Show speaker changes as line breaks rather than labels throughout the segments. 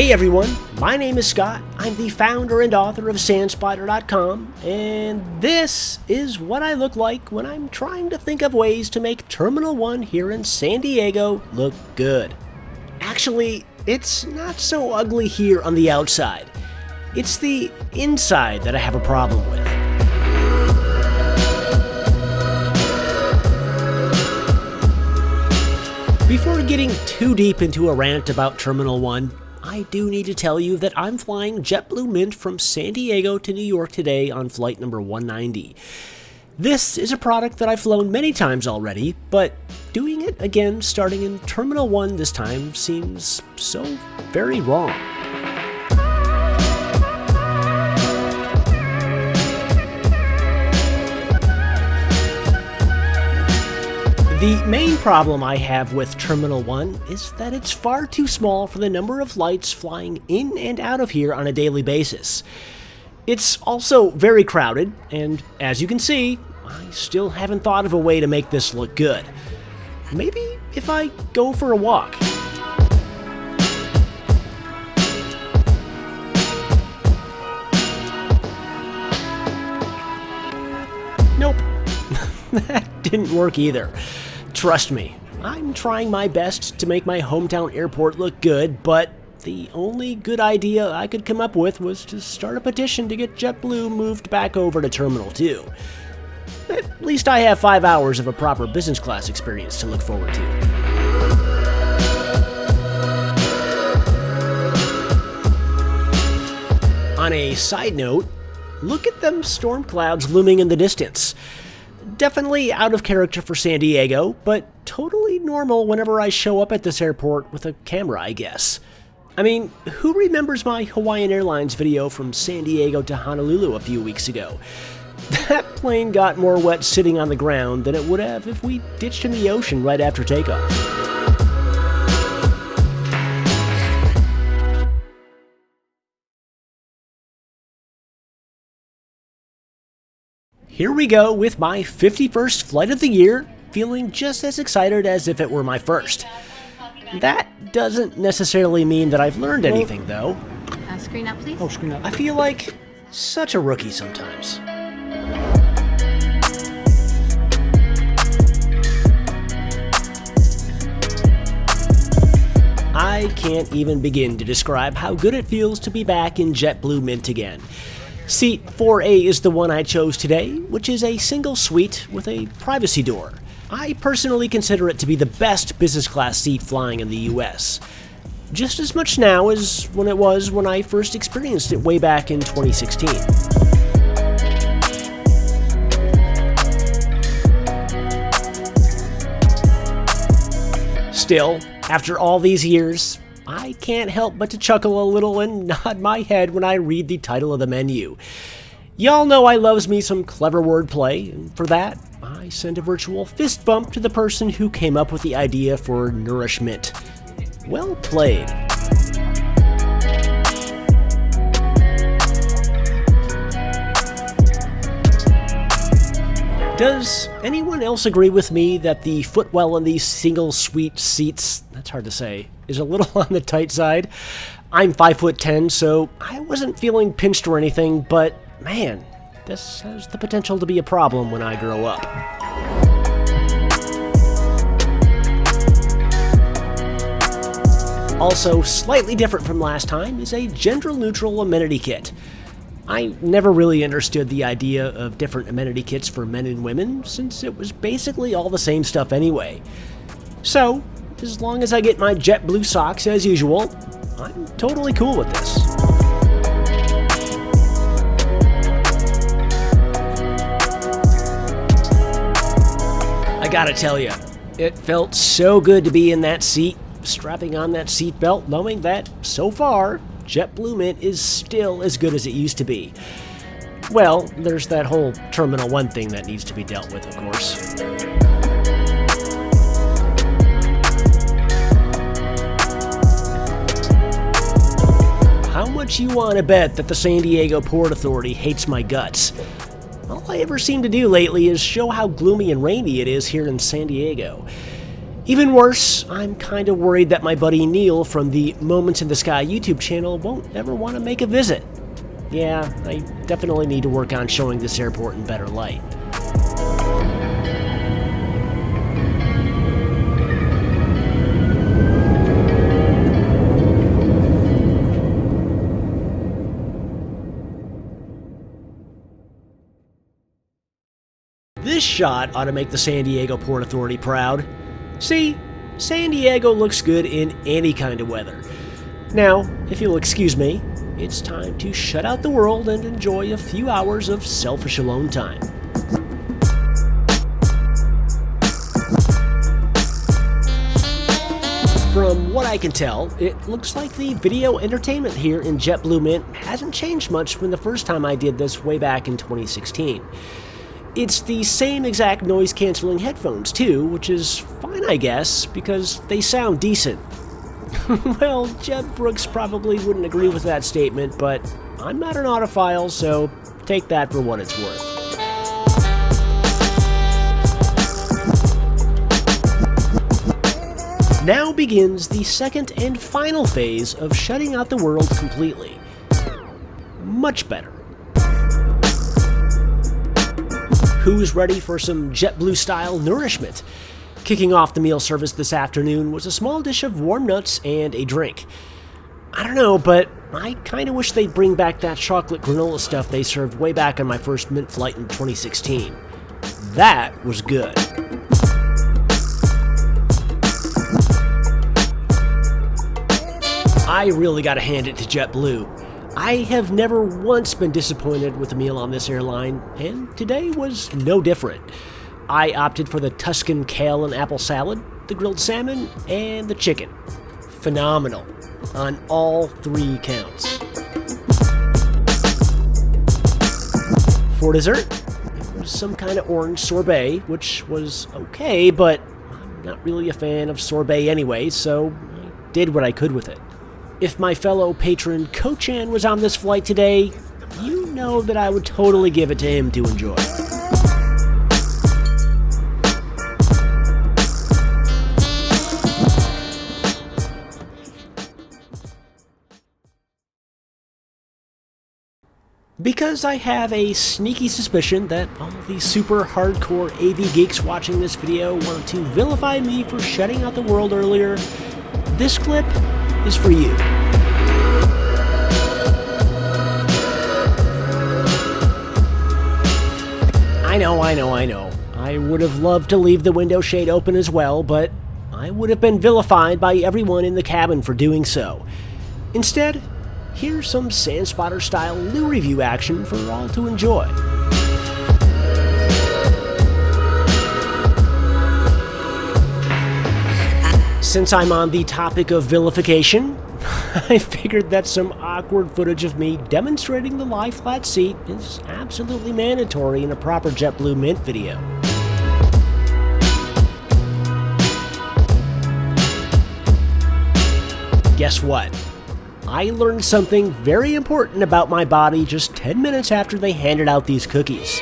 Hey everyone, my name is Scott. I'm the founder and author of SANspotter.com, and this is what I look like when I'm trying to think of ways to make Terminal 1 here in San Diego look good. Actually, it's not so ugly here on the outside. It's the inside that I have a problem with. Before getting too deep into a rant about Terminal 1, I do need to tell you that I'm flying JetBlue Mint from San Diego to New York today on flight number 190. This is a product that I've flown many times already, but doing it again starting in Terminal 1 this time seems so very wrong. The main problem I have with Terminal 1 is that it's far too small for the number of flights flying in and out of here on a daily basis. It's also very crowded, and as you can see, I still haven't thought of a way to make this look good. Maybe if I go for a walk. Nope, that didn't work either. Trust me, I'm trying my best to make my hometown airport look good, but the only good idea I could come up with was to start a petition to get JetBlue moved back over to Terminal 2. At least I have 5 hours of a proper business class experience to look forward to. On a side note, look at them storm clouds looming in the distance. Definitely out of character for San Diego, but totally normal whenever I show up at this airport with a camera, I guess. I mean, who remembers my Hawaiian Airlines video from San Diego to Honolulu a few weeks ago? That plane got more wet sitting on the ground than it would have if we ditched in the ocean right after takeoff. Here we go with my 51st flight of the year, feeling just as excited as if it were my first. That doesn't necessarily mean that I've learned anything, though.
Screen up, please.
Oh, screen up.
I feel like such a rookie sometimes. I can't even begin to describe how good it feels to be back in JetBlue Mint again. Seat 4A is the one I chose today, which is a single suite with a privacy door. I personally consider it to be the best business class seat flying in the US. Just as much now as when it was when I first experienced it way back in 2016. Still, after all these years, I can't help but to chuckle a little and nod my head when I read the title of the menu. Y'all know I loves me some clever wordplay, and for that, I send a virtual fist bump to the person who came up with the idea for nourishment. Well played. Does anyone else agree with me that the footwell in these single suite seats, that's hard to say, is a little on the tight side? I'm 5'10", so I wasn't feeling pinched or anything, but man, this has the potential to be a problem when I grow up. Also, slightly different from last time is a gender-neutral amenity kit. I never really understood the idea of different amenity kits for men and women, since it was basically all the same stuff anyway. So, as long as I get my JetBlue socks as usual, I'm totally cool with this. I gotta tell you, it felt so good to be in that seat, strapping on that seatbelt, knowing that, so far, JetBlue Mint is still as good as it used to be. Well, there's that whole Terminal 1 thing that needs to be dealt with, of course. How much you want to bet that the San Diego Port Authority hates my guts? All I ever seem to do lately is show how gloomy and rainy it is here in San Diego. Even worse, I'm kinda worried that my buddy Neil from the Moments in the Sky YouTube channel won't ever want to make a visit. Yeah, I definitely need to work on showing this airport in better light. This shot ought to make the San Diego Port Authority proud. See, San Diego looks good in any kind of weather. Now, if you'll excuse me, it's time to shut out the world and enjoy a few hours of selfish alone time. From what I can tell, it looks like the video entertainment here in JetBlue Mint hasn't changed much from the first time I did this way back in 2016. It's the same exact noise-canceling headphones too, which is fine I guess, because they sound decent. Well, Jeb Brooks probably wouldn't agree with that statement, but I'm not an audiophile, so take that for what it's worth. Now begins the second and final phase of shutting out the world completely. Much better. Who's ready for some JetBlue-style nourishment? Kicking off the meal service this afternoon was a small dish of warm nuts and a drink. I don't know, but I kinda wish they'd bring back that chocolate granola stuff they served way back on my first Mint flight in 2016. That was good. I really gotta hand it to JetBlue. I have never once been disappointed with a meal on this airline, and today was no different. I opted for the Tuscan kale and apple salad, the grilled salmon, and the chicken. Phenomenal on all three counts. For dessert, it was some kind of orange sorbet, which was okay, but I'm not really a fan of sorbet anyway, so I did what I could with it. If my fellow patron Kochan was on this flight today, you know that I would totally give it to him to enjoy. Because I have a sneaky suspicion that all these super hardcore AV geeks watching this video want to vilify me for shutting out the world earlier, this clip is for you. I know. I would have loved to leave the window shade open as well, but I would have been vilified by everyone in the cabin for doing so. Instead, here's some SANspotter style new review action for all to enjoy. Since I'm on the topic of vilification, I figured that some awkward footage of me demonstrating the lie flat seat is absolutely mandatory in a proper JetBlue Mint video. Guess what? I learned something very important about my body just 10 minutes after they handed out these cookies.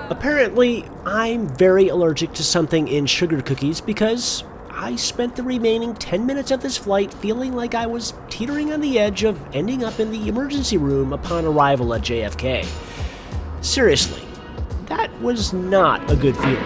Apparently, I'm very allergic to something in sugar cookies because I spent the remaining 10 minutes of this flight feeling like I was teetering on the edge of ending up in the emergency room upon arrival at JFK. Seriously, that was not a good feeling.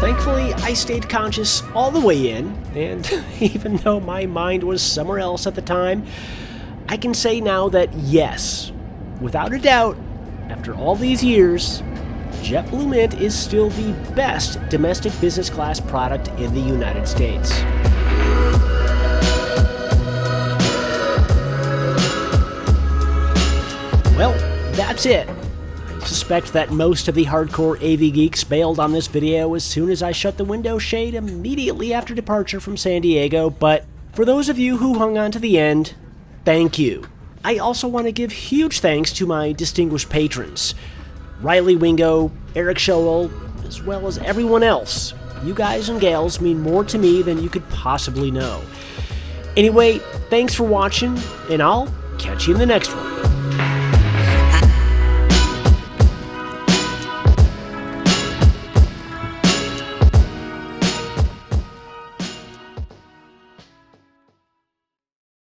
Thankfully, I stayed conscious all the way in, and even though my mind was somewhere else at the time, I can say now that yes, without a doubt, after all these years, JetBlue Mint is still the best domestic business class product in the United States. Well, that's it. I suspect that most of the hardcore AV geeks bailed on this video as soon as I shut the window shade immediately after departure from San Diego, but for those of you who hung on to the end, thank you. I also want to give huge thanks to my distinguished patrons, Riley Wingo, Erik Shoell, as well as everyone else. You guys and gals mean more to me than you could possibly know. Anyway, thanks for watching, and I'll catch you in the next one.